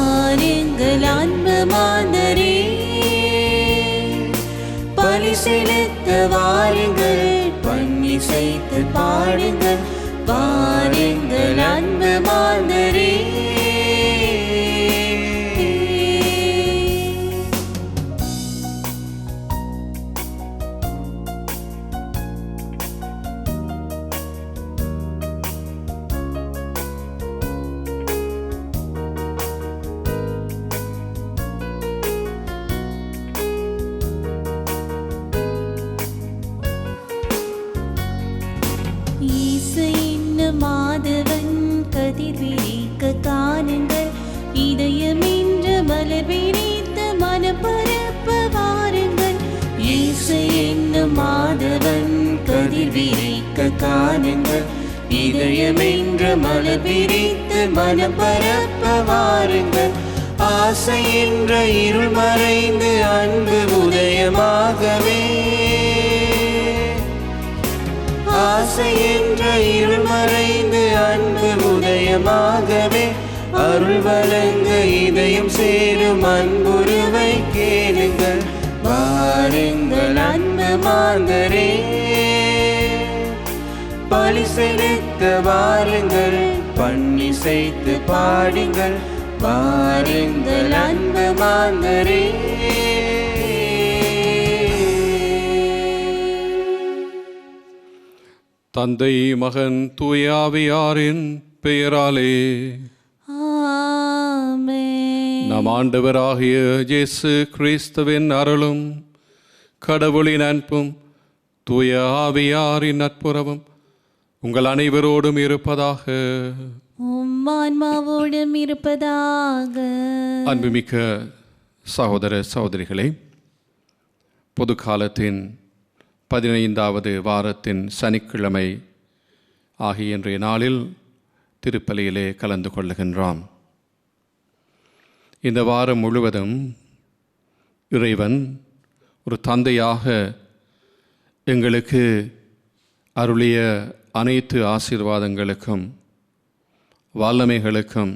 வாருங்கள் அன்பு மாந்தரே, பலி செலுத்த வாருங்கள், பன்னிசைத்து பாடுங்கள். வாருங்கள் அன்பு மாந்தரே. மாதவன் கதிர் விரிக்க காணுங்கள், இதயமென்ற மலர் விரித்த மனப்பரப்ப வாருங்கள். இயேசு என்னும் மாதவன் கதிர் விரிக்க காணுங்கள், இதயமென்ற மலர் விரித்த மனப்பரப்ப வாருங்கள். ஆசை என்ற இருள் மறைந்து அன்பு உதயமாகவே, ஆசை என்ற இருள் மறைந்து அன்பு உதயமாகவே, அருள் வழங்க இதயம் சேரும் அன்புருவை கேளுங்கள். வாருங்கள் அன்பு மாந்தரே, பலி செலுத்த வாருங்கள், பன்னிசைத்து பாடுங்கள். வாருங்கள் அன்பு மாந்தரே. தந்தை மகன் தூய ஆவியாரின் பெயராலே ஆமென். நம் ஆண்டவராகிய இயேசு கிறிஸ்துவின் அருளும் கடவுளின் அன்பும் தூய ஆவியாரின் நட்புறவும் உங்கள் அனைவரோடும் இருப்பதாக. ஆன்மாவோடும் இருப்பதாக. அன்புமிக்க சகோதர சகோதரிகளே, பொது காலத்தின் 15வது வாரத்தின் சனிக்கிழமை ஆகிய இன்றைய நாளில் திருப்பலியிலே கலந்து கொள்ளுகின்றோம். இந்த வாரம் முழுவதும் இறைவன் ஒரு தந்தையாக எங்களுக்கு அருளிய அனைத்து ஆசீர்வாதங்களுக்கும் வல்லமைகளுக்கும்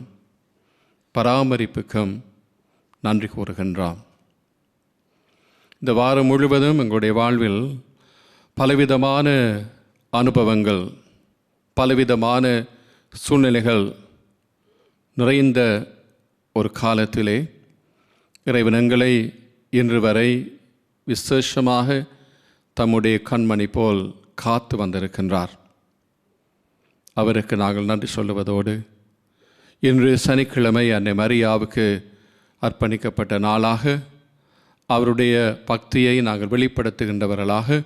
பராமரிப்புக்கும் நன்றி கூறுகின்றோம். இந்த வாரம் முழுவதும் எங்களுடைய வாழ்வில் பலவிதமான அனுபவங்கள், பலவிதமான சூழ்நிலைகள் நிறைந்த ஒரு காலத்திலே இறைவன் எங்களை இன்று வரை விசேஷமாக தம்முடைய கண்மணி போல் காத்து வந்திருக்கின்றார். அவருக்கு நாங்கள் நன்றி சொல்லுவதோடு இன்று சனிக்கிழமை அன்னை மரியாவுக்கு அர்ப்பணிக்கப்பட்ட நாளாக அவருடைய பக்தியை நாங்கள் வெளிப்படுத்துகின்றவர்களாக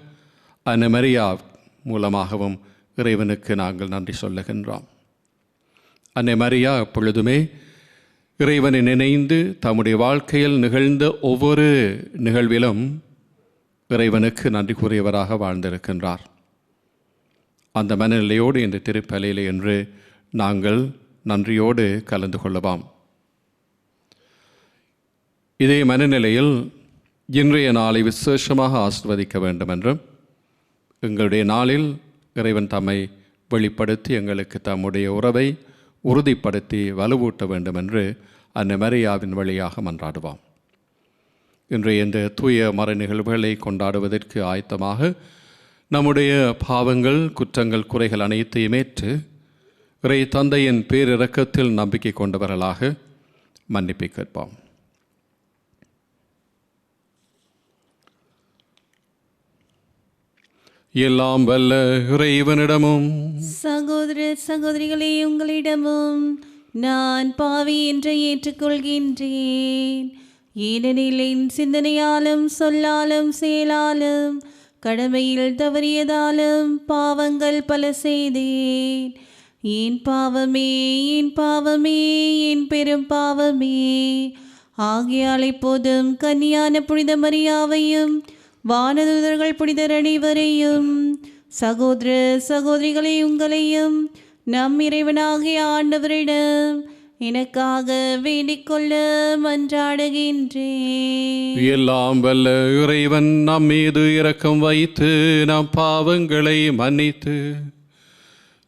அன்னை மரியா மூலமாகவும் இறைவனுக்கு நாங்கள் நன்றி சொல்லுகின்றோம். அன்னை மரியா எப்பொழுதுமே இறைவனை நினைந்து தம்முடைய வாழ்க்கையில் நிகழ்ந்த ஒவ்வொரு நிகழ்விலும் இறைவனுக்கு நன்றி கூறியவராக வாழ்ந்திருக்கின்றார். அந்த மனநிலையோடு இந்த திருப்பலியிலே என்று நாங்கள் நன்றியோடு கலந்து கொள்ளுவோம். இதே மனநிலையில் இன்றைய நாளை விசேஷமாக ஆசிர்வதிக்க வேண்டும் என்றும் எங்களுடைய நாளில் இறைவன் தம்மை வெளிப்படுத்தி எங்களுக்கு தம்முடைய உறவை உறுதிப்படுத்தி வலுவூட்ட வேண்டும் என்று அன்னை மரியாவின் வழியாக மன்றாடுவோம். இன்றைய இந்த தூய மறை நிகழ்வுகளை கொண்டாடுவதற்கு ஆயத்தமாக நம்முடைய பாவங்கள், குற்றங்கள், குறைகள் அனைத்தையும் ஏற்று இறை தந்தையின் பேரிரக்கத்தில் நம்பிக்கை கொண்டவர்களாக மன்னிப்பை கேட்போம். எல்லாம் வல்ல இறைவனிடமும் சகோதர சகோதரிகளே உங்களிடமும் நான் பாவி என்று ஏற்றுக்கொள்கின்றேன். ஏனெனில் என் சிந்தனையாலும் சொல்லாலும் செயலாலும் கடமையில் தவறியதாலும் பாவங்கள் பல செய்தேன். என் பாவமே, என் பாவமே, என் பெரும் பாவமே. ஆகையால் இப்போதும் கன்னியான புனித மரியாவையும் வானதூதர்கள் புனிதர் அனைவரையும் சகோதர சகோதரிகளை உங்களையும் நம் இறைவனாகிய ஆண்டவரிடம் எனக்காக வேண்டிக் கொள்ள மன்றாடுகின்றேன். எல்லாம் வல்ல இறைவன் நம் மீது இரக்கம் வைத்து நம் பாவங்களை மன்னித்து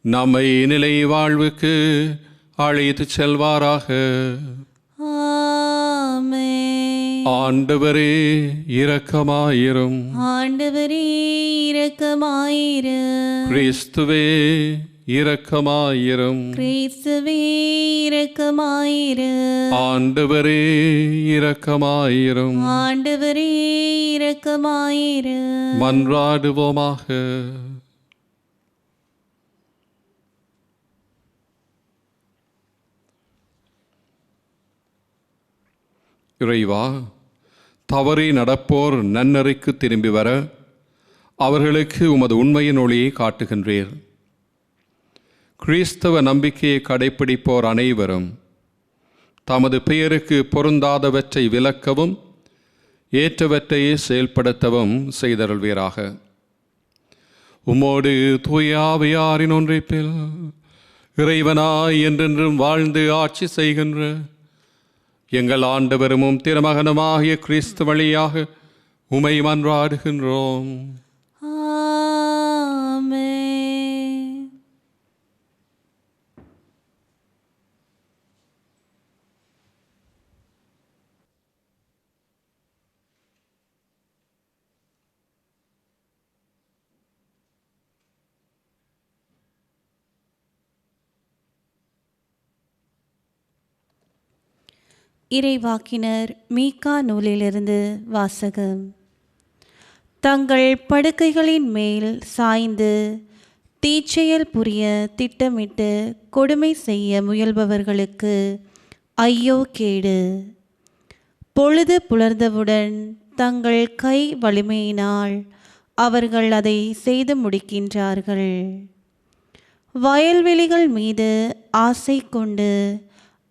நம்மை நிலை வாழ்வுக்கு அழைத்து செல்வாராக. ஆண்டவரே இரக்கமாயிரும். ஆண்டவரே இரக்கமாயிரும். கிறிஸ்துவே இரக்கமாயிரும். கிறிஸ்துவே இரக்கமாயிரும். ஆண்டவரே இரக்கமாயிரும். ஆண்டவரே இரக்கமாயிரும். மன்றாடுவோமாக. இறைவா, தவறி நடப்போர் நன்னறிக்கு திரும்பி வர அவர்களுக்கு உமது உண்மையின் ஒளியை காட்டுகின்றீர். கிறிஸ்தவ நம்பிக்கையை கடைப்பிடிப்போர் அனைவரும் தமது பெயருக்கு பொருந்தாதவற்றை விலக்கவும் ஏற்றவற்றையே செயல்படுத்தவும் செய்தருள்வீராக. உம்மோடு தூய ஆவியாரின் ஒன்றைப்பில் இறைவனாய் என்றென்றும் வாழ்ந்து ஆட்சி செய்கின்ற எங்கள் ஆண்டவரும் திருமகனுமாகிய கிறிஸ்து வழியாக உமை மன்றாடுகின்றோம். ஆமென். இறைவாக்கினர் மீகா நூலிலிருந்து வாசகம். தங்கள் படுக்கைகளின் மேல் சாய்ந்து தீச்செயல் புரிய திட்டமிட்டு கொடுமை செய்ய முயல்பவர்களுக்கு ஐயோ கேடு. பொழுது புலர்ந்தவுடன் தங்கள் கை வலிமையினால் அவர்கள் அதை செய்து முடிக்கின்றார்கள். வயல்வெளிகள் மீது ஆசை கொண்டு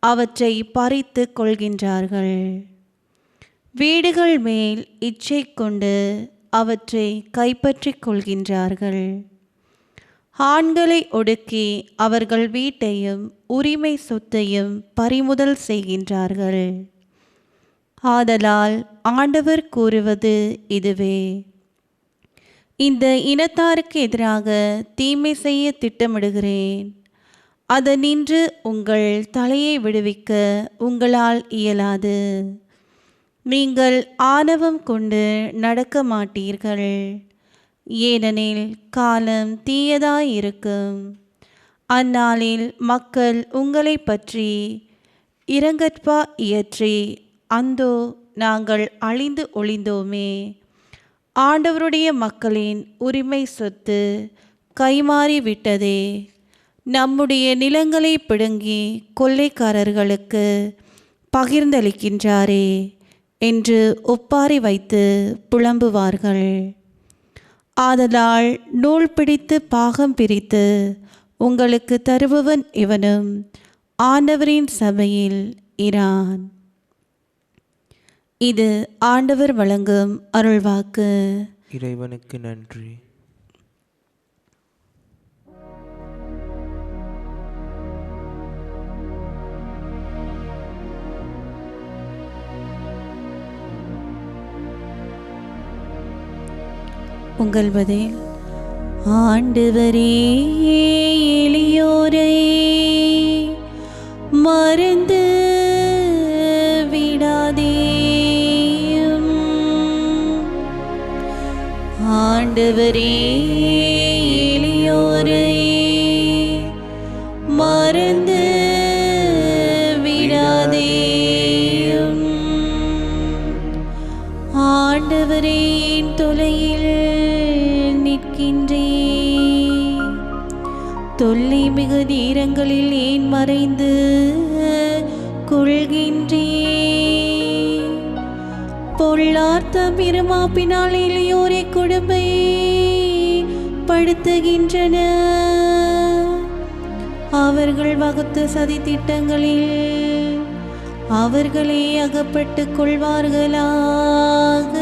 அவற்றை பறித்து கொள்கின்றார்கள். வீடுகள் மேல் இச்சை கொண்டு அவற்றை கைப்பற்றிக் கொள்கின்றார்கள். ஆண்களை ஒடுக்கி அவர்கள் வீட்டையும் உரிமை சொத்தையும் பறிமுதல் செய்கின்றார்கள். ஆதலால் ஆண்டவர் கூறுவது இதுவே: இந்த இனத்தாருக்கு எதிராக தீமை செய்ய திட்டமிடுகிறேன். அதனின்று உங்கள் தலையை விடுவிக்க உங்களால் இயலாது. நீங்கள் ஆணவம் கொண்டு நடக்க மாட்டீர்கள். ஏனெனில் காலம் தீயதாயிருக்கும். அந்நாளில் மக்கள் உங்களை பற்றி இரங்கற்பா இயற்றி, அந்தோ நாங்கள் அழிந்து ஒளிந்தோமே, ஆண்டவருடைய மக்களின் உரிமை சொத்து கைமாறி விட்டதே, நம்முடைய நிலங்களை பிடுங்கி கொள்ளைக்காரர்களுக்கு பகிர்ந்தளிக்கின்றாரே என்று ஒப்பாரி வைத்து புலம்புவார்கள். ஆதலால் நூல் பிடித்து பாகம் பிரித்து உங்களுக்கு தருபவன் இவனும் ஆண்டவரின் சபையில் இரான். இது ஆண்டவர் வழங்கும் அருள்வாக்கு. இறைவனுக்கு நன்றி. உங்கள் பதில்: ஆண்டவரே, எளியோரை மறந்து விடாதேயும். ஆண்டவரே, எளியோரை மறந்து விடாதேயும். ஆண்டவரே, தொலையில் நிற்கின்றேன். தொல்லை மிகு நேரங்களில் ஏன் மறைந்து கொள்கின்றேன்? பொல்லார்த்தம் இருமாப்பினால் இளையோரை கொடுமை படுத்துகின்றன. அவர்கள் வகுத்த சதி திட்டங்களில் அவர்களே அகப்பட்டு கொள்வார்களாக.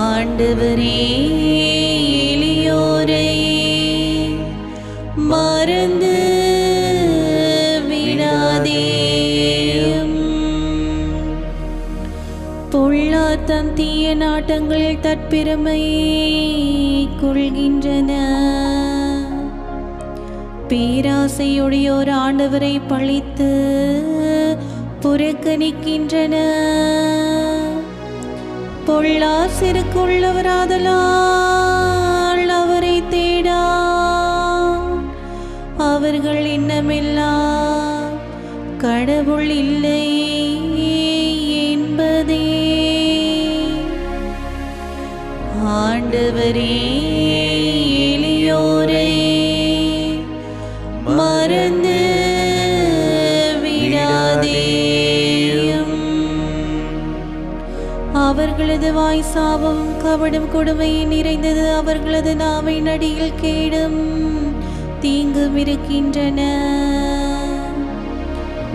ஆண்டவரே, எளியோரை மறந்து விடாதேயும். பொல்லாத்தம் தீய நாட்டங்களில் தற்பெருமை கொள்கின்றன. பேராசையுடையோர் ஆண்டவரை பழித்து புறக்கணிக்கின்றன. பொல்லார் செருக்குள்ளவராதலால் அவரை தேடா. அவர்கள் எண்ணமெல்லாம் கடவுள் இல்லை என்பதே. ஆண்டவரே, எளியோரை மறந்து விடாதேயும். அவர்களது வாய் சாபம் கபடும் கொடுமை நிறைந்தது. அவர்களது நாவை நடியில் கேடும் தீங்கும் இருக்கின்றன.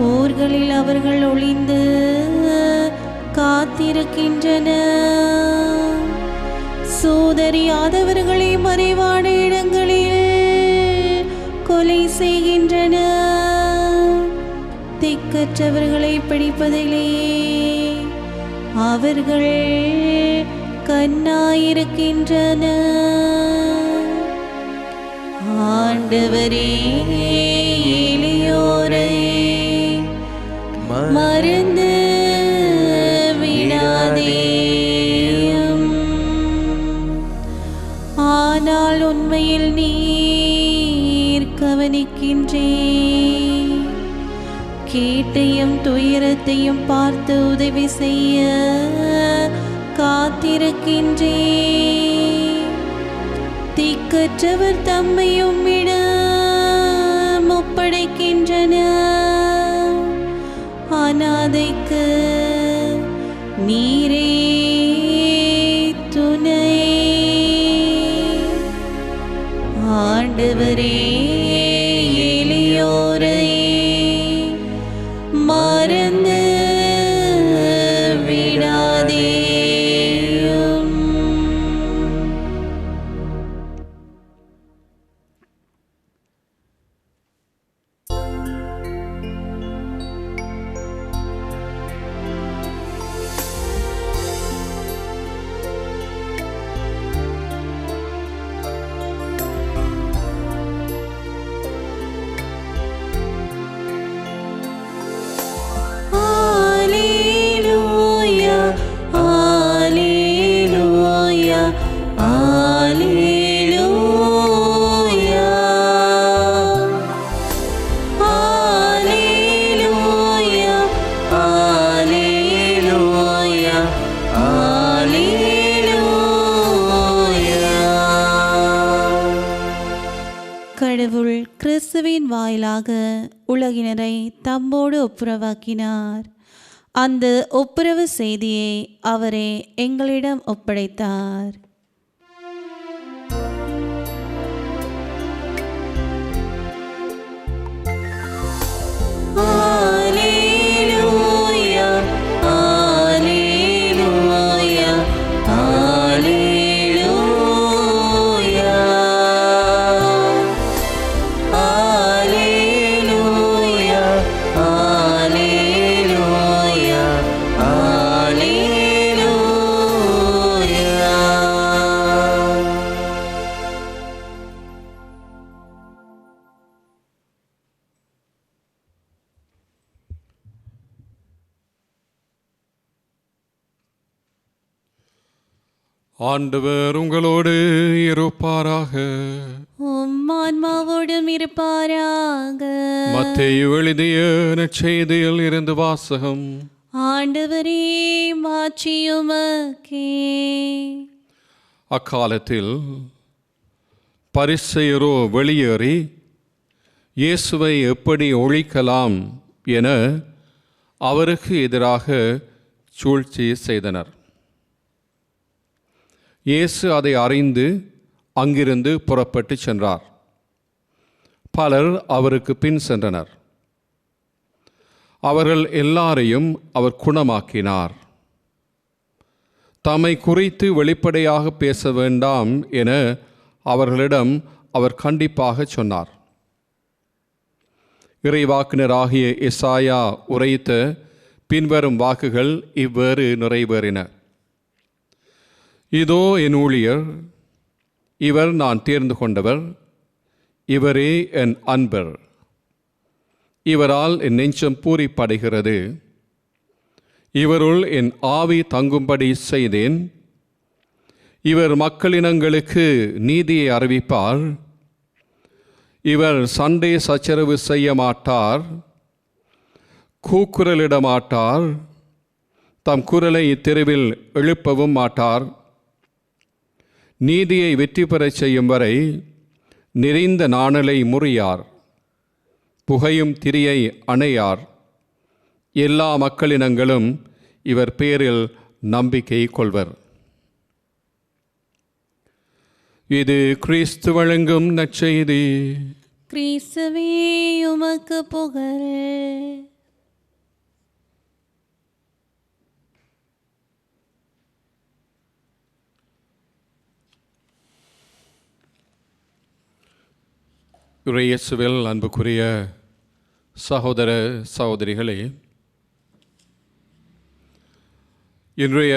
ஊர்களில் அவர்கள் ஒளிந்து காத்திருக்கின்றன. சோதரியாதவர்களை மறைவான இடங்களில் கொலை செய்கின்றன. திக்கற்றவர்களை பிடிப்பதிலே அவர்கள் கண்ணாயிருக்கின்றன. ஆண்டவரே, எளியோரை மறந்து விடாதேயும். ஆனால் உண்மையில் நீர் கவனிக்கின்றேன். கேட்டையும் துயரத்தையும் பார்த்து உதவி செய்ய காத்திருக்கின்றேன். திக்கற்றவர் தம்மையும் இடம் ஒப்படைக்கின்றனர். அநாதைக்கு நீரே துணை. ஆண்டவரே, எளியோரை மறந்து விடாதேயும். கடவுள் கிறிஸ்துவின் வாயிலாக உலகினரை தம்மோடு ஒப்புரவாக்கினார். அந்த ஒப்புரவு செய்தியை அவரே எங்களிடம் ஒப்படைத்தார். ஆண்டவர் உங்களோடு இருப்பாராக. உம் ஆன்மாவோடும் இருப்பாராக. மத்தேயு எழுதிய நற்செய்தியில் இருந்து வாசகம். ஆண்டவரே, மாட்சி உமக்கே. அக்காலத்தில் பரிசேயரோ வெளியேறி இயேசுவை எப்படி ஒழிக்கலாம் என அவருக்கு எதிராக சூழ்ச்சி செய்தனர். இயேசு அதை அறிந்து அங்கிருந்து புறப்பட்டு சென்றார். பலர் அவருக்கு பின் சென்றனர். அவர்கள் எல்லாரையும் அவர் குணமாக்கினார். தம்மை குறித்து வெளிப்படையாக பேச வேண்டாம் என அவர்களிடம் அவர் கண்டிப்பாக சொன்னார். இறைவாக்கினராகிய எசாயா உரைத்த பின்வரும் வாக்குகள் இவ்வேறு நிறைவேறின. இதோ என் ஊழியர், இவர் நான் தேர்ந்து கொண்டவர், இவரே என் அன்பர், இவரால் என் நெஞ்சம் பூரிப்படைகிறது. இவருள் என் ஆவி தங்கும்படி செய்தேன். இவர் மக்களினங்களுக்கு நீதியை அறிவிப்பார். இவர் சண்டை சச்சரவு செய்ய மாட்டார், கூக்குரலிட மாட்டார், தம் குரலை இத்தெருவில் எழுப்பவும் மாட்டார். நீதியை வெற்றி பெறச் செய்யும் வரை நிறைந்த நாணலை முறியார், புகையும் திரியை அணையார். எல்லா மக்களினங்களும் இவர் பேரில் நம்பிக்கை கொள்வர். இது கிறிஸ்து வழங்கும் நற்செய்தி. கிறிஸ்துவே உமக்கு புகழ். இயேசுவில் அன்புக்குரிய சகோதர சகோதரிகளே, இன்றைய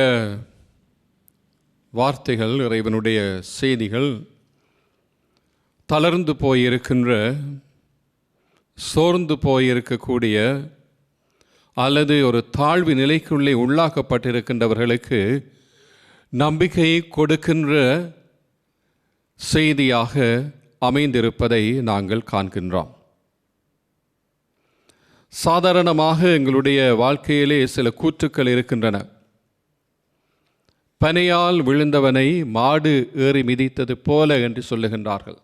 வார்த்தைகள், இறைவனுடைய செய்திகள் தளர்ந்து போயிருக்கின்ற, சோர்ந்து போயிருக்கக்கூடிய அல்லது ஒரு தாழ்வு நிலைக்குள்ளே உள்ளாக்கப்பட்டிருக்கின்றவர்களுக்கு நம்பிக்கையை கொடுக்கின்ற செய்தியாக அமைந்திருப்பதை நாங்கள் காண்கின்றோம். சாதாரணமாக எங்களுடைய வாழ்க்கையிலே சில கூற்றுக்கள் இருக்கின்றன. பனையால் விழுந்தவனை மாடு ஏறி மிதித்தது போல என்று சொல்லுகின்றார்கள்.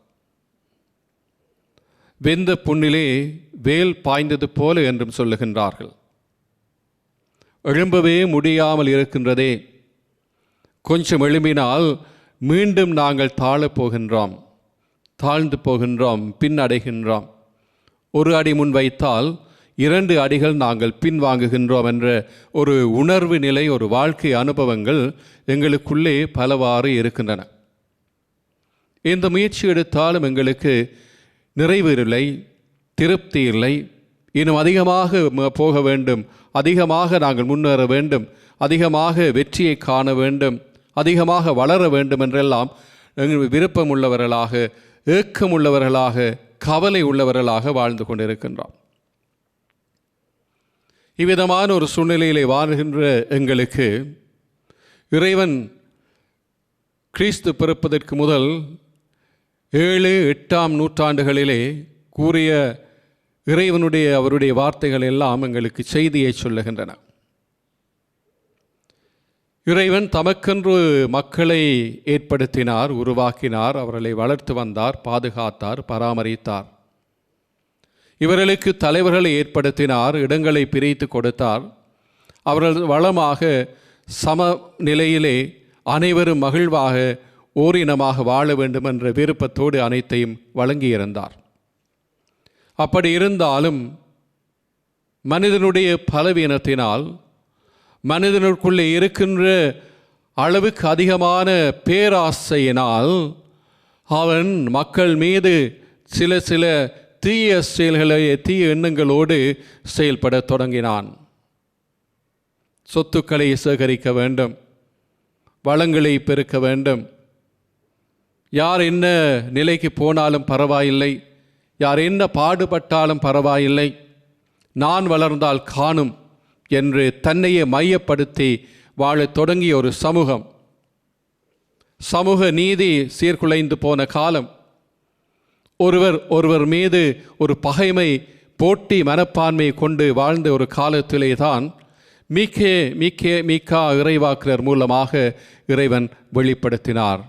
வெந்த புண்ணிலே வேல் பாய்ந்தது போல என்றும் சொல்லுகின்றார்கள். எழும்பவே முடியாமல் இருக்கின்றதே, கொஞ்சம் எழும்பினால் மீண்டும் நாங்கள் தாழ்ந்து போகின்றோம், பின் அடைகின்றோம். ஒரு அடி முன் வைத்தால் 2 அடிகள் நாங்கள் பின்வாங்குகின்றோம் என்ற ஒரு உணர்வு நிலை, ஒரு வாழ்க்கை அனுபவங்கள் எங்களுக்குள்ளே பலவாறு இருக்கின்றன. இந்த முயற்சி எடுத்தாலும் எங்களுக்கு நிறைவு இல்லை, திருப்தி இல்லை. இன்னும் அதிகமாக போக வேண்டும், அதிகமாக நாங்கள் முன்னேற வேண்டும், அதிகமாக வெற்றியை காண வேண்டும், அதிகமாக வளர வேண்டும் என்றெல்லாம் எங்கள் விருப்பம் உள்ளவர்களாக, ஏக்கம் உள்ளவர்களாக, கவலை உள்ளவர்களாக வாழ்ந்து கொண்டிருக்கின்றோம். இவ்விதமான ஒரு சூழ்நிலையிலே வாழ்கின்ற எங்களுக்கு இறைவன் கிறிஸ்து பிறப்பதற்கு முதல் 7-8ஆம் நூற்றாண்டுகளிலே கூறிய அவருடைய வார்த்தைகள் எல்லாம் எங்களுக்கு செய்தியை சொல்லுகின்றன. இறைவன் தமக்கென்று மக்களை ஏற்படுத்தினார், உருவாக்கினார், அவர்களை வளர்த்து வந்தார், பாதுகாத்தார், பராமரித்தார். இவர்களுக்கு தலைவர்களை ஏற்படுத்தினார், இடங்களை பிரித்து கொடுத்தார். அவர்கள் வளமாக சமநிலையிலே அனைவரும் மகிழ்வாக ஓரினமாக வாழ வேண்டும் என்ற விருப்பத்தோடு அனைத்தையும் வழங்கியிருந்தார். அப்படி இருந்தாலும் மனிதனுடைய பலவீனத்தினால், மனிதனுக்குள்ளே இருக்கின்ற அளவுக்கு அதிகமான பேராசையினால் அவன் மக்கள் மீது சில தீய செயல்களை, தீய எண்ணங்களோடு செயல்பட தொடங்கினான். சொத்துக்களை சேகரிக்க வேண்டும், வளங்களை பெருக்க வேண்டும், யார் என்ன நிலைக்கு போனாலும் பரவாயில்லை, யார் என்ன பாடுபட்டாலும் பரவாயில்லை, நான் வளர்ந்தால் காணும் என்று தன்னையே மையப்படுத்தி வாழத் தொடங்கிய ஒரு சமூக நீதி சீர்குலைந்து போன காலம், ஒருவர் மீது ஒரு பகைமை, போட்டி மனப்பான்மை கொண்டு வாழ்ந்த ஒரு காலத்திலே தான் மீகா இறைவாக்கினர் மூலமாக இறைவன் வெளிப்படுத்தினார்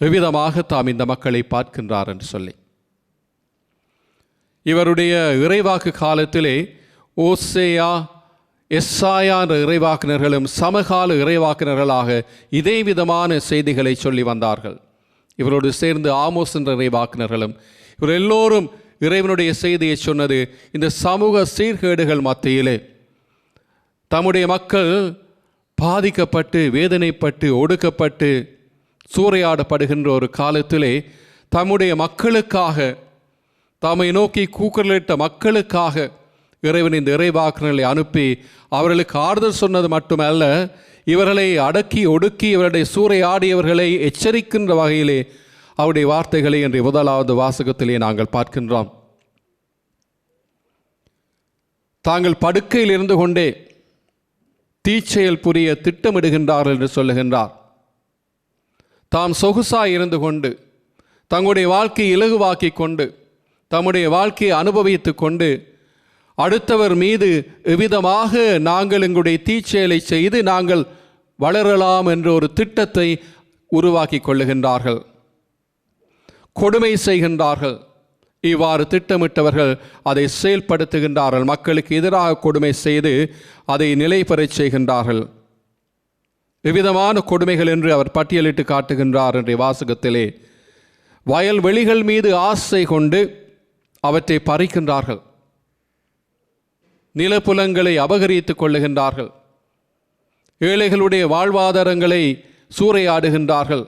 எவ்விதமாக தாம் இந்த மக்களை பார்க்கின்றார் என்று சொல்லி. இவருடைய இறைவாக்கு காலத்திலே ஓசேயா, எஸ்சாயா என்ற இறைவாக்கினர்களும் சமகால இறைவாக்கினர்களாக இதே விதமான செய்திகளை சொல்லி வந்தார்கள். இவரோடு சேர்ந்து ஆமோஸ் என்ற இறைவாக்கினர்களும், இவர் எல்லோரும் இறைவனுடைய செய்தியை சொன்னது இந்த சமூக சீர்கேடுகள் மத்தியிலே தம்முடைய மக்கள் பாதிக்கப்பட்டு, வேதனைப்பட்டு, ஒடுக்கப்பட்டு, சூறையாடப்படுகின்ற ஒரு காலத்திலே தம்முடைய மக்களுக்காக, தம்மை நோக்கி கூக்குரலிட்ட மக்களுக்காக இறைவன் இந்த இறைவாக்கினர்களை அனுப்பி அவர்களுக்கு ஆறுதல் சொன்னது மட்டுமல்ல, இவர்களை அடக்கி ஒடுக்கி இவருடைய சூறையாடியவர்களை எச்சரிக்கின்ற வகையிலே அவருடைய வார்த்தைகளை இன்றைய முதலாவது வாசகத்திலே நாங்கள் பார்க்கின்றோம். தாங்கள் படுக்கையில் இருந்து கொண்டே தீச்செயல் புரிய திட்டமிடுகின்றார்கள் என்று சொல்லுகின்றார். தாம் சொகுசாய் இருந்து கொண்டு, தங்களுடைய வாழ்க்கையை இலகுவாக்கி கொண்டு, தம்முடைய வாழ்க்கையை அனுபவித்து கொண்டு, அடுத்தவர் மீது எவ்விதமாக நாங்கள் எங்களுடைய தீச்செயலை செய்து நாங்கள் வளரலாம் என்ற ஒரு திட்டத்தை உருவாக்கி கொள்ளுகின்றார்கள், கொடுமை செய்கின்றார்கள். இவ்வாறு திட்டமிட்டவர்கள் அதை செயல்படுத்துகின்றார்கள். மக்களுக்கு எதிராக கொடுமை செய்து அதை நிலை பெறச் செய்கின்றார்கள். விவிதமான கொடுமைகள் என்று அவர் பட்டியலிட்டு காட்டுகின்றார். என்ற வாசகத்திலே வயல்வெளிகள் மீது ஆசை கொண்டு அவற்றை பறிக்கின்றார்கள், நிலப்புலங்களை அபகரித்துக் கொள்ளுகின்றார்கள், ஏழைகளுடைய வாழ்வாதாரங்களை சூறையாடுகின்றார்கள்,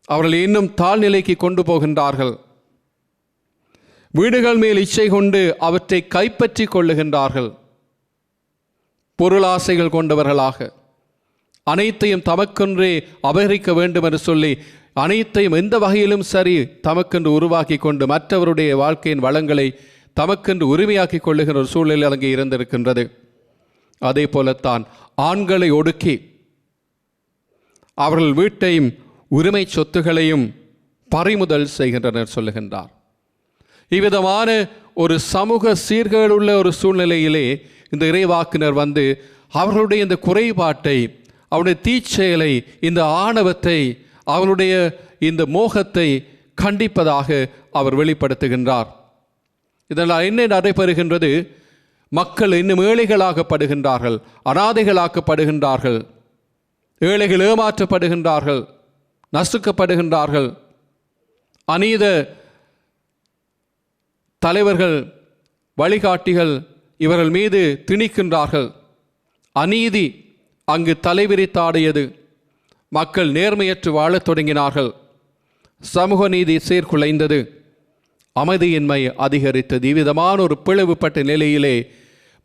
அவர்கள் இன்னும் தாழ்நிலைக்கு கொண்டு போகின்றார்கள், வீடுகள் மேல் இச்சை கொண்டு அவற்றை கைப்பற்றி கொள்ளுகின்றார்கள். பொருளாசைகள் கொண்டவர்களாக அனைத்தையும் தமக்கென்றே அபகரிக்க வேண்டும் என்று சொல்லி அனைத்தையும் எந்த வகையிலும் சரி தமக்கென்று உருவாக்கி கொண்டு மற்றவருடைய வாழ்க்கையின் வளங்களை தமக்கென்று உரிமையாக்கி கொள்ளுகிற ஒரு சூழ்நிலை அங்கே இருந்திருக்கின்றது. அதே போலத்தான் ஆண்களை ஒடுக்கி அவர்கள் வீட்டையும் உரிமை சொத்துகளையும் பறிமுதல் செய்கின்றனர் சொல்லுகின்றார். இவ்விதமான ஒரு சமூக சீர்கேடுள்ள ஒரு சூழ்நிலையிலே இந்த இறைவாக்கினர் வந்து அவர்களுடைய இந்த குறைபாட்டை, அவருடைய தீச்செயலை, இந்த ஆணவத்தை, அவருடைய இந்த மோகத்தை கண்டிப்பதாக அவர் வெளிப்படுத்துகின்றார். இதனால் என்ன நடைபெறுகின்றது? மக்கள் இன்னும் ஏழைகளாக்கப்படுகின்றார்கள், அனாதைகளாக்கப்படுகின்றார்கள், ஏழைகள் ஏமாற்றப்படுகின்றார்கள், நசுக்கப்படுகின்றார்கள். அநீத தலைவர்கள், வழிகாட்டிகள் இவர்கள் மீது திணிக்கின்றார்கள். அநீதி அங்கு தலைவிரித்தாடியது. மக்கள் நேர்மையற்று வாழத் தொடங்கினார்கள். சமூக நீதி சீர்குலைந்தது. அமைதியின்மை அதிகரித்தது. இவ்விதமான ஒரு பிளவுபட்ட நிலையிலே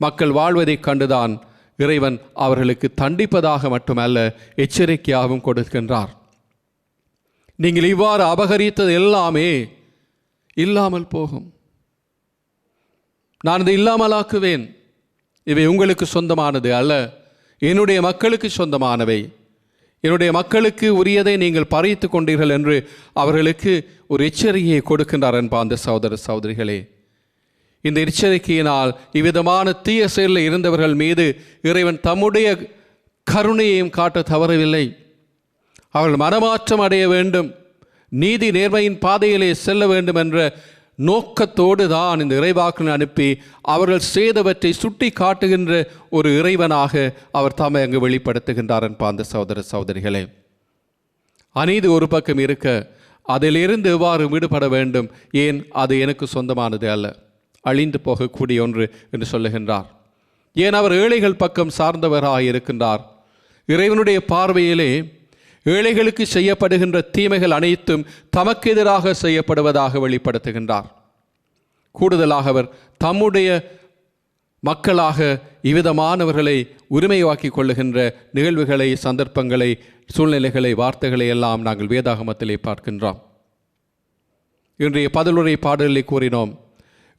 மக்கள் வாழ்வதைக் கண்டுதான் இறைவன் அவர்களுக்கு தண்டிப்பதாக மட்டுமல்ல, எச்சரிக்கையாகவும் கொடுக்கின்றார். நீங்கள் இவ்வாறு அபகரித்தது எல்லாமே இல்லாமல் போகும், நான் இதை இல்லாமலாக்குவேன். இவை உங்களுக்கு சொந்தமானது அல்ல, என்னுடைய மக்களுக்கு சொந்தமானவை. என்னுடைய மக்களுக்கு உரியதை நீங்கள் பறித்து கொண்டீர்கள் என்று அவர்களுக்கு ஒரு எச்சரிக்கையை கொடுக்கின்றார். அன்பார்ந்த சகோதர சகோதரிகளே, இந்த எச்சரிக்கையினால் இவ்விதமான தீய செயலில் இருந்தவர்கள் மீது இறைவன் தம்முடைய கருணையையும் காட்ட தவறவில்லை. அவர்கள் மனமாற்றம் அடைய வேண்டும், நீதி நேர்மையின் பாதையிலே செல்ல வேண்டும் என்ற நோக்கத்தோடு தான் இந்த இறைவாக்கினை அனுப்பி அவர்கள் செய்தவற்றை சுட்டி காட்டுகின்ற ஒரு இறைவனாக அவர் தம்மை அங்கு வெளிப்படுத்துகின்றார். அன்பார்ந்த சகோதர சகோதரிகளே, அநீதி ஒரு பக்கம் இருக்க அதிலிருந்து எவ்வாறு விடுபட வேண்டும்? ஏன் அது எனக்கு சொந்தமானது அல்ல, அழிந்து போகக்கூடிய ஒன்று என்று சொல்லுகின்றார். ஏன் அவர் ஏழைகள் பக்கம் சார்ந்தவராக இருக்கின்றார். இறைவனுடைய பார்வையிலே ஏழைகளுக்கு செய்யப்படுகின்ற தீமைகள் அனைத்தும் தமக்கு எதிராக செய்யப்படுவதாக வெளிப்படுத்துகின்றார். கூடுதலாக அவர் தம்முடைய மக்களாக இவ்விதமானவர்களை உரிமையாக்கி கொள்ளுகின்ற நிகழ்வுகளை, சந்தர்ப்பங்களை, சூழ்நிலைகளை, வார்த்தைகளை எல்லாம் நாங்கள் வேதாகமத்திலே பார்க்கின்றோம். இன்றைய பதிலுரை பாடலை கூறினோம்,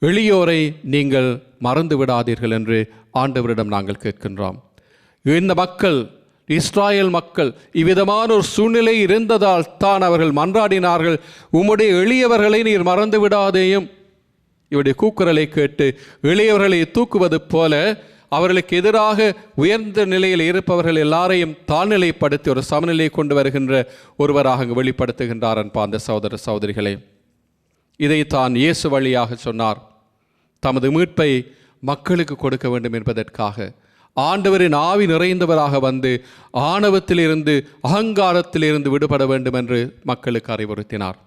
எளியோரை நீங்கள் மறந்து விடாதீர்கள் என்று ஆண்டவரிடம் நாங்கள் கேட்கின்றோம். இந்த மக்கள், இஸ்ராயல் மக்கள் இவ்விதமான ஒரு சூழ்நிலை இருந்ததால் தான் அவர்கள் மன்றாடினார்கள், உம்முடைய எளியவர்களை நீர் மறந்து விடாதேயும். இவருடைய கூக்குரலை கேட்டு எளியவர்களை தூக்குவது போல அவர்களுக்கு எதிராக உயர்ந்த நிலையில் இருப்பவர்கள் எல்லாரையும் தாழ்நிலைப்படுத்தி ஒரு சமநிலையை கொண்டு வருகின்ற ஒருவராக அங்கு வெளிப்படுத்துகின்றார். அன்பார்ந்த சகோதர சகோதரிகளே, இதைத்தான் இயேசு வழியாக சொன்னார். தமது மீட்பை மக்களுக்கு கொடுக்க வேண்டும் என்பதற்காக ஆண்டவரின் ஆவி நிறைந்தவராக வந்து ஆணவத்திலிருந்து, அகங்காரத்திலிருந்து விடுபட வேண்டும் என்று மக்களுக்கு அறிவுறுத்தினார்.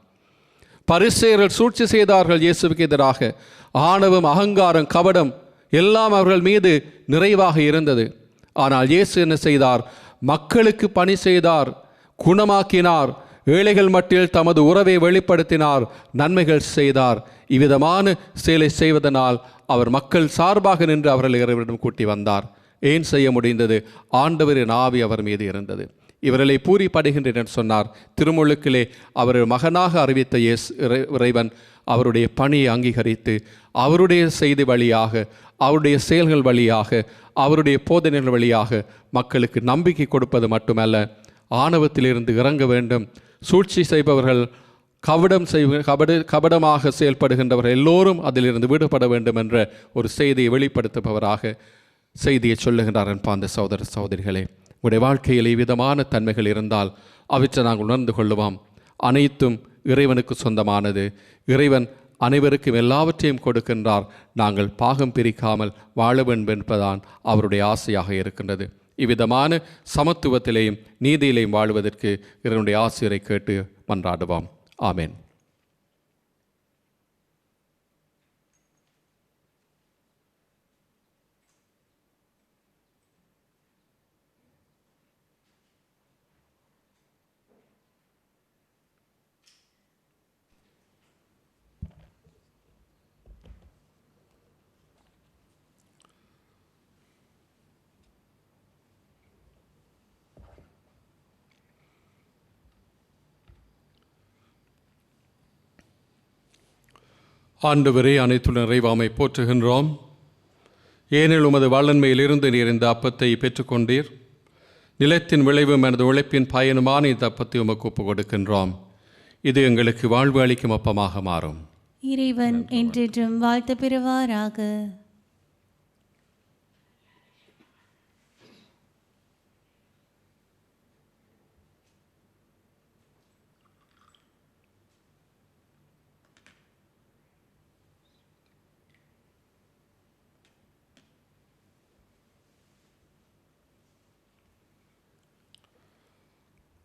பரிசேயர்கள் சூழ்ச்சி செய்தார்கள் இயேசுவுக்கு எதிராக. ஆணவம், அகங்காரம், கபடம் எல்லாம் அவர்கள் மீது நிறைவாக இருந்தது. ஆனால் இயேசு என்ன செய்தார்? மக்களுக்கு பணி செய்தார், குணமாக்கினார், ஏழைகள் மட்டில் தமது உறவை வெளிப்படுத்தினார், நன்மைகள் செய்தார். இவ்விதமான செயலை செய்வதனால் அவர் மக்கள் சார்பாக நின்று அவர்கள் இறைவனிடம் கூட்டி வந்தார். ஏன் செய்ய முடிந்தது? ஆண்டவரின் ஆவி அவர் மீது இருந்தது. இவர்களை பூரிப்படைகின்றனர் சொன்னார். திருமுழுக்கிலே அவர் மகனாக அறிவித்த இறைவன் அவருடைய பணியை அங்கீகரித்து அவருடைய செய்தி வழியாக, அவருடைய செயல்கள் வழியாக, அவருடைய போதனைகள் வழியாக மக்களுக்கு நம்பிக்கை கொடுப்பது மட்டுமல்ல, ஆணவத்திலிருந்து இறங்க வேண்டும். சூழ்ச்சி செய்பவர்கள், கபடமாக செயல்படுகின்றவர்கள் எல்லோரும் அதிலிருந்து விடுபட வேண்டும் என்ற ஒரு செய்தியை வெளிப்படுத்துபவராக செய்தியை சொல்லுகின்றார். அன்பார்ந்த சகோதர சகோதரிகளே, உங்களுடைய வாழ்க்கையில் விதமான தன்மைகள் இருந்தால் அவற்றை நாங்கள் உணர்ந்து கொள்ளுவோம். அனைத்தும் இறைவனுக்கு சொந்தமானது. இறைவன் அனைவருக்கும் எல்லாவற்றையும் கொடுக்கின்றார். நாங்கள் பாகம் பிரிக்காமல் வாழ வேண்டும் என்பதுதான் அவருடைய ஆசையாக இருக்கின்றது. இவ்விதமான சமத்துவத்திலேயும் நீதியிலேயும் வாழ்வதற்கு இறைவனுடைய ஆசிரியரை கேட்டு மன்றாடுவோம். ஆமென். ஆண்டவரே, அனைத்துள்ள நிறைவாமை போற்றுகின்றோம். ஏனெனில் உமது வல்லன்மையிலிருந்து நீர் இந்த அப்பத்தை பெற்றுக்கொண்டீர். நிலத்தின் விளைவும் எனது உழைப்பின் பயனுமான இந்த அப்பத்தை உமக்கு ஒப்புக் கொடுக்கின்றோம். இது எங்களுக்கு வாழ்வு அளிக்கும் அப்பமாக மாறும். இறைவன் என்றென்றும் வாழ்த்து பெறுவாராக.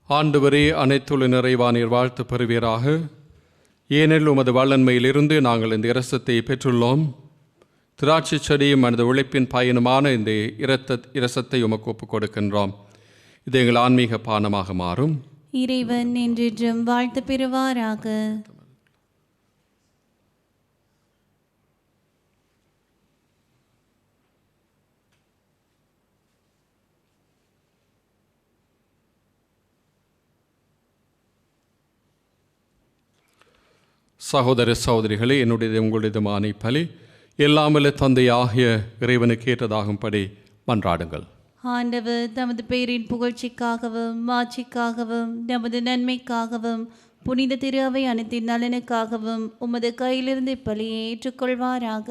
ஆண்டவரே, அனைத்துள்ள நிறைவானீர் வாழ்த்து பெறுவீராக. ஏனெனில் உமது வல்லன்மையிலிருந்து நாங்கள் இந்த இரசத்தை பெற்றுள்ளோம். திராட்சை செடியும் எனது உழைப்பின் பயனுமான இந்த இரசத்தை உமக்கு ஒப்புக் கொடுக்கின்றோம். இது எங்கள் ஆன்மீக பானமாக மாறும். இறைவன் என்றென்றும் வாழ்த்து பெறுவாராக. சகோதர சகோதரிகளே, என்னுடைய உங்களுடையதுமான பலி எல்லாமல்ல தந்தையாகிய இறைவனுக்கு ஏற்றதாகும்படி மன்றாடுங்கள். ஆண்டவர் தமது பெயரின் புகழ்ச்சிக்காகவும் மாட்சிக்காகவும் நமது நன்மைக்காகவும் புனித திரு அவை அனைத்தின் நலனுக்காகவும் உமது கையிலிருந்து இப்பலியை ஏற்றுக்கொள்வாராக.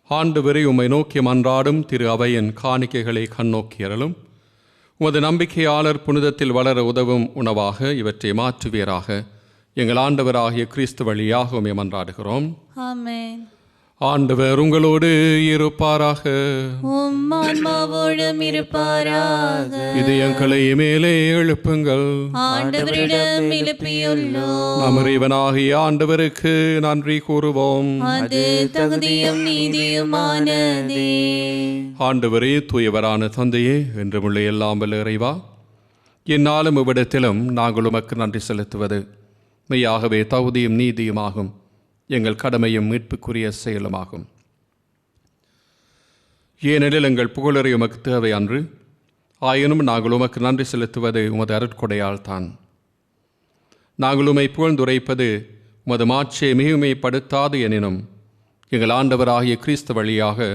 ஆண்டவரை, உம்மை நோக்கி மன்றாடும் திரு அவையின் காணிக்கைகளை கண்ணோக்கியறலும். உமது நம்பிக்கையாளர் புனிதத்தில் வளர உதவும் உணவாக இவற்றை மாற்றுவீராக. எங்கள் ஆண்டவராகிய கிறிஸ்து வழியாக உம்மை மன்றாடுகிறோம். ஆமென். ஆண்டவர் உங்களோடு இருப்பாராக. உம் ஆன்மாவோடும் இருப்பாராக. இதயங்களை மேலே எழுப்புங்கள். ஆண்டவரிடம் எழுப்பியுள்ளோம். நம் இறைவனாகிய ஆண்டவருக்கு நன்றி கூறுவோம். அது தகுதியும் நீதியுமானதே. ஆண்டவரே, தூயவரான தந்தையே, என்றுமுள்ள எல்லாம் வல்ல இறைவா, என்னாலும் இவ்விடத்திலும் நாங்கள் உமக்கு நன்றி செலுத்துவது மெய்யாகவே தகுதியும் நீதியுமாகும். எங்கள் கடமையும் மீட்புக்குரிய செயலுமாகும். ஏனெனில் எங்கள் புகழரை உமக்கு தேவை அன்று. ஆயினும் நாங்கள் உமக்கு நன்றி செலுத்துவது உமது அருட்கொடையால் தான். நாங்கள் உம்மை புகழ்ந்துரைப்பது உமது மாட்சியை மிகுமைப்படுத்தாது எனினும் எங்கள் ஆண்டவராகிய கிறிஸ்து வழியாக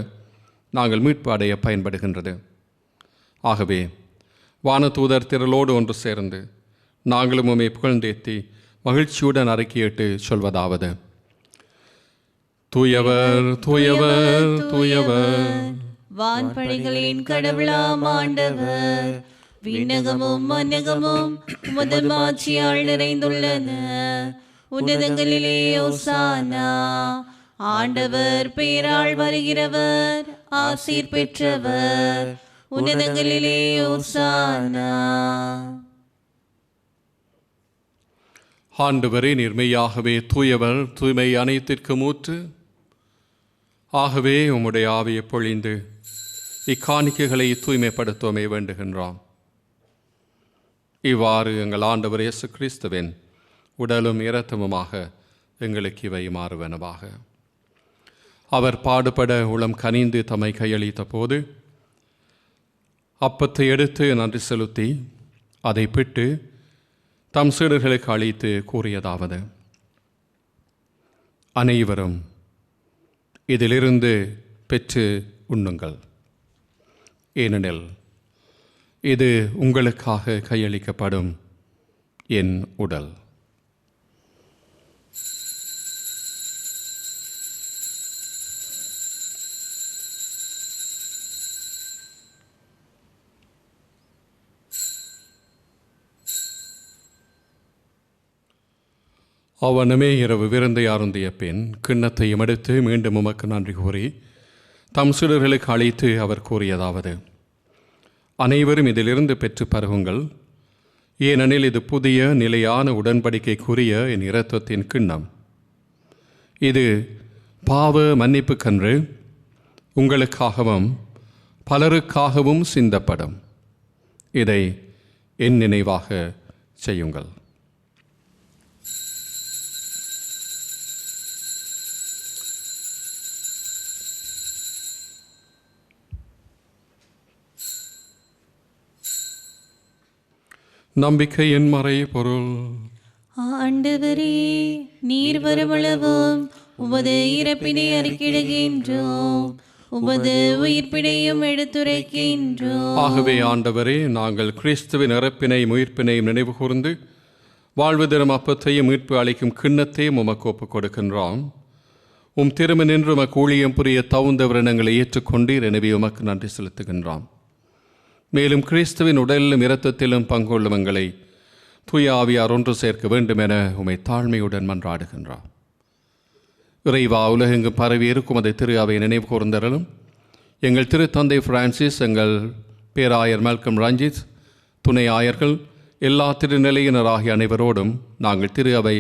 நாங்கள் மீட்பு அடைய பயன்படுகின்றது. ஆகவே வானதூதர் திரளோடு ஒன்று சேர்ந்து நாங்களும் உம்மை புகழ்ந்தேத்தி மகிழ்ச்சியுடன் அறிக்கையிட்டு சொல்வதாவது: தூயவர் தூயவர் தூயவர், வான்படைகளின் கடவுளாம் ஆண்டவர். விண்ணகமும் மன்னகமும் உமது மாட்சியால் நிறைந்துள்ளன. உன்னதங்களிலே ஓசானா. ஆண்டவர் பெயரால் வருகிறவர் ஆசீர் பெற்றவர். உன்னதங்களிலே ஓசானா. ஆண்டவரே, நீர்மையாகவே தூயவர், தூய்மை அனைத்திற்கும் ஊற்று. ஆகவே உம்முடைய ஆவியை பொழிந்து இக்காணிக்கைகளை தூய்மைப்படுத்துவமே வேண்டுகின்றோம். இவ்வாறு எங்கள் ஆண்டவர் இயேசு கிறிஸ்துவின் உடலும் இரத்தமுமாக எங்களுக்கு இவை மாறுவனவாக. அவர் பாடுபட உளம் கனிந்து தம்மை கையளித்த போது அப்பத்தை எடுத்து நன்றி செலுத்தி அதை பிட்டு தம் சீடர்களுக்கு அளித்து கூறியதாவது: அனைவரும் இதிலிருந்து பெற்று உண்ணுங்கள். ஏனெனில் இது உங்களுக்காக கையளிக்கப்படும் என் உடல். அவனுமே இரவு விருந்தை அருந்திய பின் கிண்ணத்தையும் எடுத்து மீண்டும் உமக்கு நன்றி கூறி தம் சீடர்களுக்கு அழைத்து அவர் கூறியதாவது: அனைவரும் இதிலிருந்து பெற்று பருகுங்கள். ஏனெனில் இது புதிய நிலையான உடன்படிக்கைக்குரிய என் இரத்தத்தின் கிண்ணம். இது பாவ மன்னிப்புக்கன்று உங்களுக்காகவும் பலருக்காகவும் சிந்தப்படும். இதை என் நினைவாக செய்யுங்கள். நம்பிக்கையின் மறை பொருள். ஆண்டவரே, நீர் வருமளவும் உமது இறப்பினை அறிக்கையிடுகின்றோம், உமது உயிர்ப்பினையும் எடுத்துரைக்கின்றோம். ஆகவே ஆண்டவரே, நாங்கள் கிறிஸ்துவின் இறப்பினை உயிர்ப்பினையும் நினைவு கூர்ந்து வாழ்வு தரும் அப்பத்தையும் மீட்பு அளிக்கும் கிண்ணத்தையும் உமக்கு ஒப்புக் கொடுக்கின்றோம். உம் திரும்ப நின்று உமக்கு ஊழியம் புரிய தகுந்த விரணங்களை ஏற்றுக்கொண்டீர். எனவே உமக்கு நன்றி செலுத்துகின்றோம். மேலும் கிறிஸ்துவின் உடலிலும் இரத்தத்திலும் பங்குள்ள எங்களை தூய ஆவியார் ஒன்று சேர்க்க வேண்டும் என உம்மை தாழ்மையுடன் மன்றாடுகின்றோம். இறைவா, உலகெங்கும் பரவி இருக்கும் அதை திரு அவை நினைவு கூர்ந்தரலும் எங்கள் திருத்தந்தை பிரான்சிஸ், எங்கள் பேராயர் மல்கம் ரஞ்சித், துணை ஆயர்கள், எல்லா திருநிலையினராகிய அனைவரோடும் நாங்கள் திரு அவை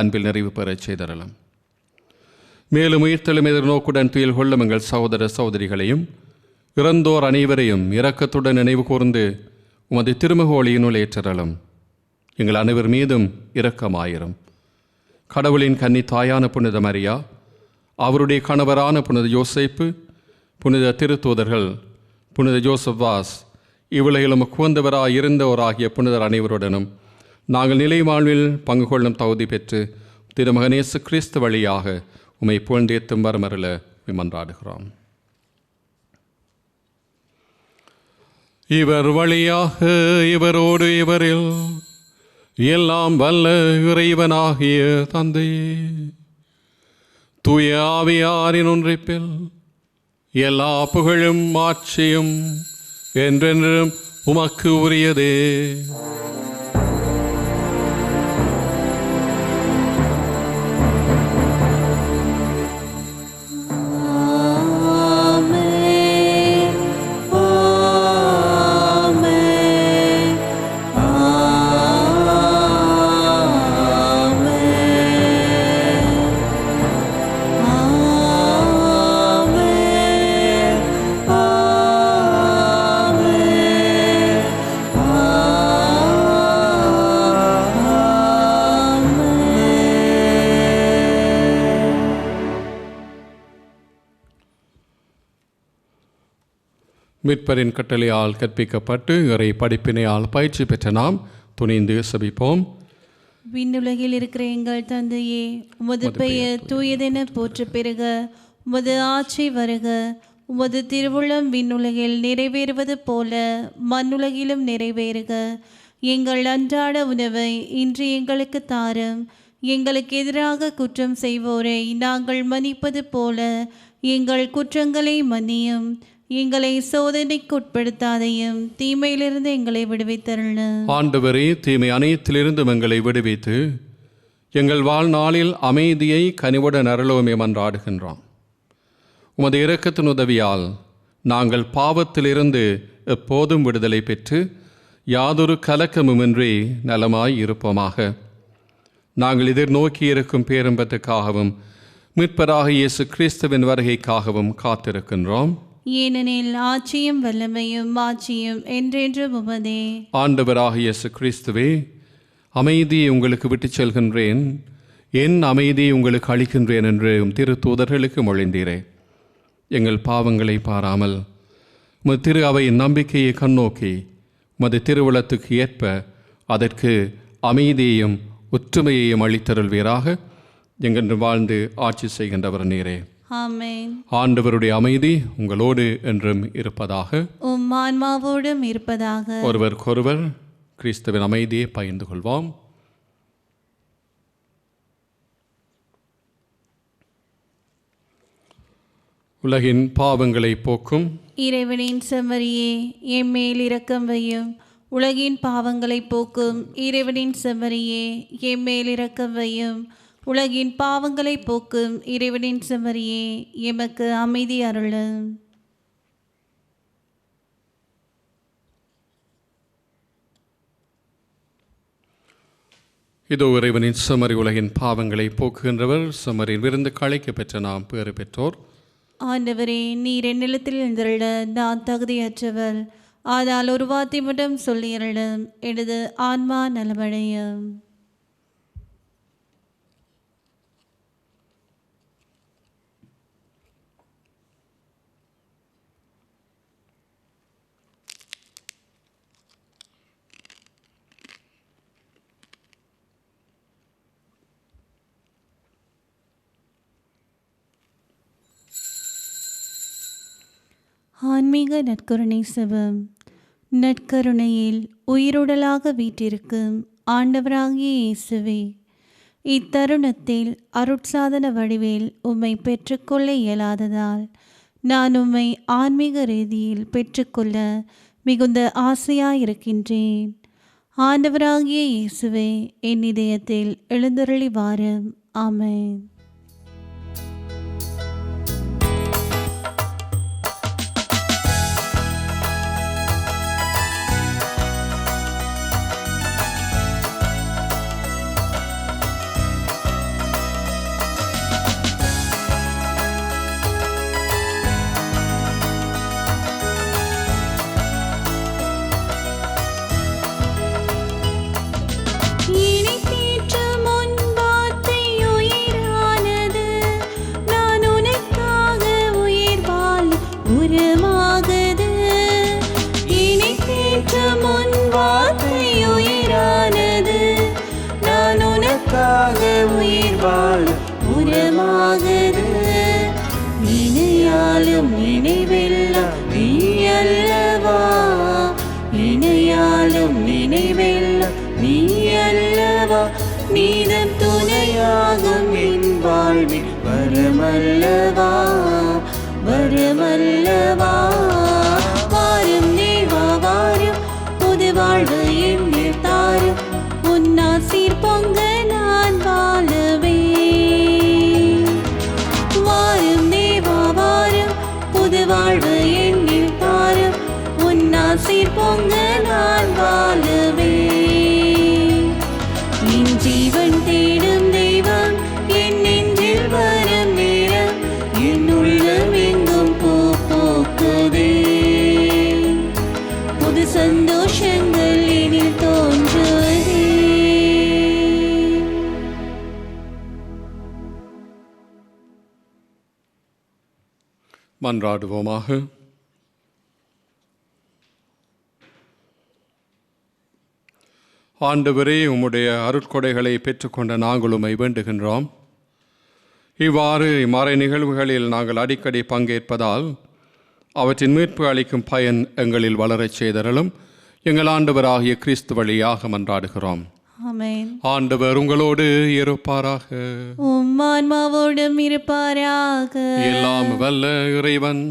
அன்பில் நிறைவு பெறச் செய்தரலாம். மேலும் உயிர்த்தெழும் எதிர்நோக்குடன் துயில் கொள்ளும் எங்கள் சகோதர சகோதரிகளையும் இறந்தோர் அனைவரையும் இரக்கத்துடன் நினைவு கூர்ந்து உமது திருமுகோளியினுள் ஏற்றரலும். எங்கள் அனைவர் மீதும் இரக்கமாயிரும். கடவுளின் கன்னி தாயான புனித மரியா, அவருடைய கணவரான புனித யோசேப்பு, புனித திருத்தூதர்கள், புனித ஜோசப் வாஸ், இவ்வுலகிலும் குவந்தவராய் இருந்தவராகிய புனிதர் அனைவருடனும் நாங்கள் நிலை வாழ்வில் பங்கு கொள்ளும் தகுதி பெற்று திருமகனேசு கிறிஸ்து வழியாக உம்மை புகழ்ந்தேத்தும் வரமருள மன்றாடுகிறோம். இவர் வழியாக இவரோடு இவரில் எல்லாம் வல்ல இறைவனாகிய தந்தையே, தூய ஆவியாரின் ஒன்றிப்பில் எல்லா புகழும் ஆட்சியும் என்றென்றும் உமக்கு உரியதே. மீட்பரின் கட்டளையால் கற்பிக்கப்பட்டு இறை படிப்பினையால் பயிற்சி பெற்ற நாம் துணிந்து செபிப்போம். விண்ணுலகில் இருக்கிற எங்கள் தந்தையே, உமது பெயர் தூயதென போற்ற பெறுக. உமது ஆட்சி வருக. உமது திருவுளம் விண்ணுலகில் நிறைவேறுவது போல மண்ணுலகிலும் நிறைவேறுக. எங்கள் அன்றாட உணவை இன்று எங்களுக்கு தாரும். எங்களுக்கு எதிராக குற்றம் செய்வோரை நாங்கள் மன்னிப்பது போல எங்கள் குற்றங்களை மன்னியும். எங்களை சோதனைக்கு உட்படுத்தாதையும், தீமையிலிருந்து எங்களை விடுவித்தருளும். ஆண்டவரே, தீமை அனைத்திலிருந்து எங்களை விடுவித்து எங்கள் வாழ்நாளில் அமைதியை கனிவுடன் அருளவுமே மன்றாடுகின்றோம். உமது இரக்கத்தின் உதவியால் நாங்கள் பாவத்திலிருந்து எப்போதும் விடுதலை பெற்று யாதொரு கலக்கமுமின்றி நலமாய் இருப்போமாக. நாங்கள் எதிர்நோக்கி இருக்கும் பேரம்பத்துக்காகவும் மீட்பராக இயேசு கிறிஸ்துவின் வருகைக்காகவும் காத்திருக்கின்றோம். ஏனெனில் ஆட்சியும் வல்லமையும் மாட்சியும் என்றென்றும் உமதே. ஆண்டவராக இயேசு கிறிஸ்துவே, அமைதியை உங்களுக்கு விட்டுச் செல்கின்றேன், என் அமைதியை உங்களுக்கு அளிக்கின்றேன் என்று திருத்தூதர்களுக்கு மொழிந்தீரே. எங்கள் பாவங்களை பாராமல் உமது திரு அவையின் நம்பிக்கையை கண்ணோக்கி உமது திருவுளத்துக்கு ஏற்ப அதற்கு அமைதியையும் ஒற்றுமையையும் அளித்தருள்வீராக. எங்கென்று வாழ்ந்து ஆட்சி செய்கின்றவர் நீரே. ஆமென். ஆண்டவருடைய அமைதி உங்களோடு என்றும் இருப்பதாக. உம் ஆன்மாவோடும் இருப்பதாக. ஒருவருக்கொருவர் கிறிஸ்துவின் அமைதியை பகிர்ந்து கொள்வோம். உலகின் பாவங்களை போக்கும் இறைவனின் செம்மறியே, என் மேல் இரக்கம் வையும். உலகின் பாவங்களை போக்கும் இறைவனின் செம்மறியே, என் மேல் இரக்கம் வையும். உலகின் பாவங்களை போக்கும் இறைவனின் செம்மறியே, எமக்கு அமைதி அருளும். இதோ இறைவனின் செம்மறி, உலகின் பாவங்களை போக்குகின்றவர். செம்மறியின் விருந்து அழைக்க பெற்ற நாம் பேறு பெற்றோர். ஆண்டவரே, நீர் என்னிடத்தில் எழுந்தருள நான் தகுதியற்றவர். ஆனால் ஒரு வார்த்தை மட்டும் சொல்லியருளும், எனது ஆன்மா நலமடையும். ஆன்மீக நற்கருணை செபம். நற்கருணையில் உயிருடலாக வீற்றிருக்கும் ஆண்டவராகிய இயேசுவே, இத்தருணத்தில் அருட்சாதன வடிவில் உம்மை பெற்றுக்கொள்ள இயலாததால் நான் உம்மை ஆன்மீக ரீதியில் பெற்றுக்கொள்ள மிகுந்த ஆசையாயிருக்கின்றேன். ஆண்டவராகிய இயேசுவே, என் இதயத்தில் எழுந்தருளி வாரும். ஆமென். நீதம் துணையாகும் என் வாழ்வில் வரமல்லவா, வரமல்லவா. வாரும் தேவா வாரும், புது வாழ்வு என்னில் தாரும். உன்னாசீர் பொங்க நான் வாழவே. வாரும் தேவா வாரும், புது வாழ்வு என்னில் தாரும். உன்னாசீர் பொங்க நான் வாழவே. ஜீவன் தேடும் தெய்வம் என் நெஞ்சில் வரும் நேரம், என் உள்ளம் எங்கும் போக்குதே. புது சந்தோஷங்கள் எனில் தோன்றுவதே. மன்றாடுவோமாக. ஆண்டவரே, உம்முடைய அருட்கொடைகளை பெற்றுக்கொண்ட நாங்கள் உம்மை வேண்டுகின்றோம். இவ்வாறு மறை நிகழ்வுகளில் நாங்கள் அடிக்கடி பங்கேற்பதால் அவற்றின் மீட்பு அளிக்கும் பயன் எங்களில் வளரச் செய்தருளும். எங்கள் ஆண்டவராகிய கிறிஸ்து வழியாக மன்றாடுகிறோம். ஆமென். ஆண்டவர் உங்களோடு இருப்பாராக. உம் ஆன்மாவோடும் இருப்பாராக. எல்லாம் வல்ல இறைவன்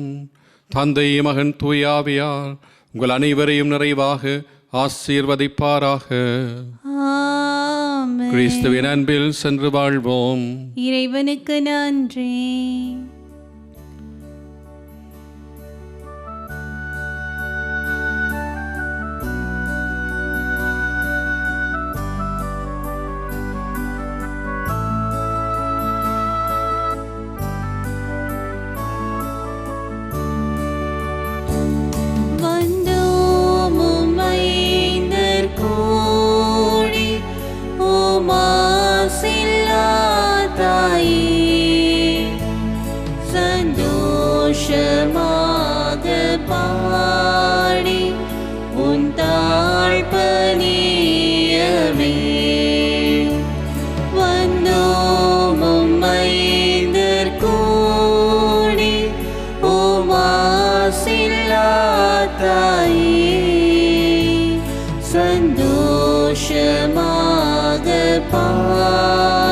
தந்தை, மகன், தூய ஆவியார் உங்கள் அனைவரையும் நிறைவாக ஆசீர்வதிப்பாராக. ஆமென். கிறிஸ்துவின் அன்பில் சென்று வாழ்வோம். இறைவனுக்கு நன்றி. தாயே சந்தோஷமாக பாடுவோம்.